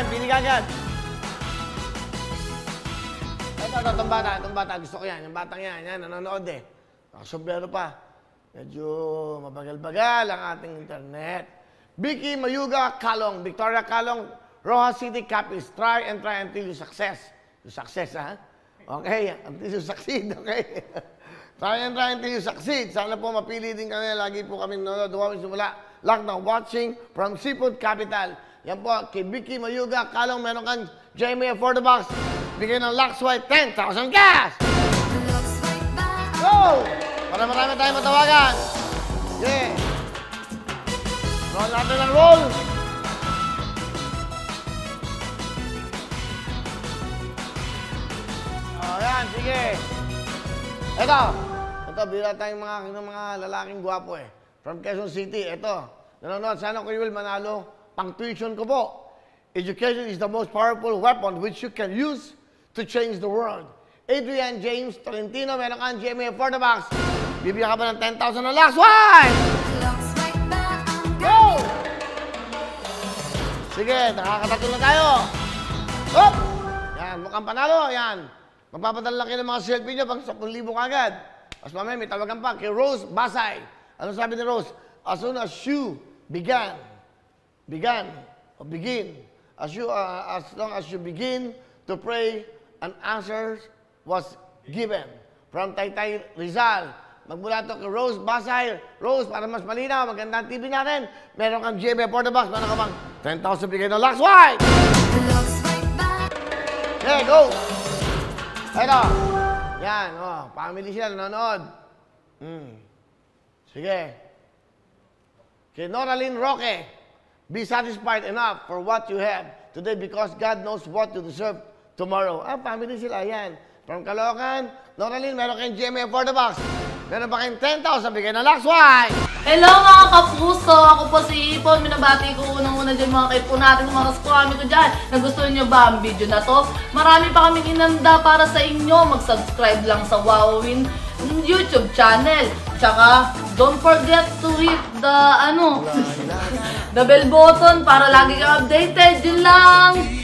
yan. Pili ka agad. Itong bata. Gusto ko yan. Yung batang yan. Yan, nanonood eh. Nakasobrero pa. Medyo mabagal-bagal ang ating internet. Vicky Mayuga Calong. Victoria Calong. Rojas City Capiz. Try until you success. You success, ha? Okay. Until you succeed, okay? Try until you succeed. Sana po mapili din kami. Lagi po kami nanonood. Huwag simula. Lockdown watching from Seafood Capital. Yan po, kay Vicky Mayuga Calong. Meron kang Jamie for the box. Bigyan ng Lux White 10,000 cash! Go! Para marami tayong matawagan. Yeah. Roll natin ang roll. Ayan, sige. Ito, bila tayong mga lalaking gwapo eh. From Quezon City, ito. Nanonood, sana ko will manalo. Pang tuition ko po. Education is the most powerful weapon which you can use to change the world. Adrian James Tolentino, meron kang GMA for the box. Bibigyan ka ba ng 10,000 na last one? Go! Sige, nakakatatlo na tayo. Hop! Yan, mukhang panalo. Yan. Magpapadala kayo ng mga selfie nyo pang 10,000 kagad. As mamaya, may tawagan pa kay Rose Basay. Ano sabi ni Rose? As soon as you begin, as long as you begin to pray, an answer was given. From Taytay Rizal. Magmula ito kay Rose Basay. Rose, para mas malinaw, magandang TV natin. Meron kang GMA for the box. Meron ka bang 10,000 bigay ng Lux White? Okay, go! Ito. Yan, oh. Family sila, nanonood. Sige. Kay Noraline Roque, be satisfied enough for what you have today because God knows what you deserve tomorrow. Ah, family sila, yan. From Caloocan, Noraline, meron kayong GMA for the box. Meron ba kayong 10,000 bigay ng Lux White? Hello mga kapuso! Ako po si Ipon. Minabati ko unang-una dyan mga kaipo natin, mga kaskwami ko dyan. Nagustuhan nyo ba ang video na to? Marami pa kaming inanda para sa inyo. Mag-subscribe lang sa Wowin YouTube channel. Tsaka, don't forget to hit the, the bell button para lagi ka updated. Yun lang!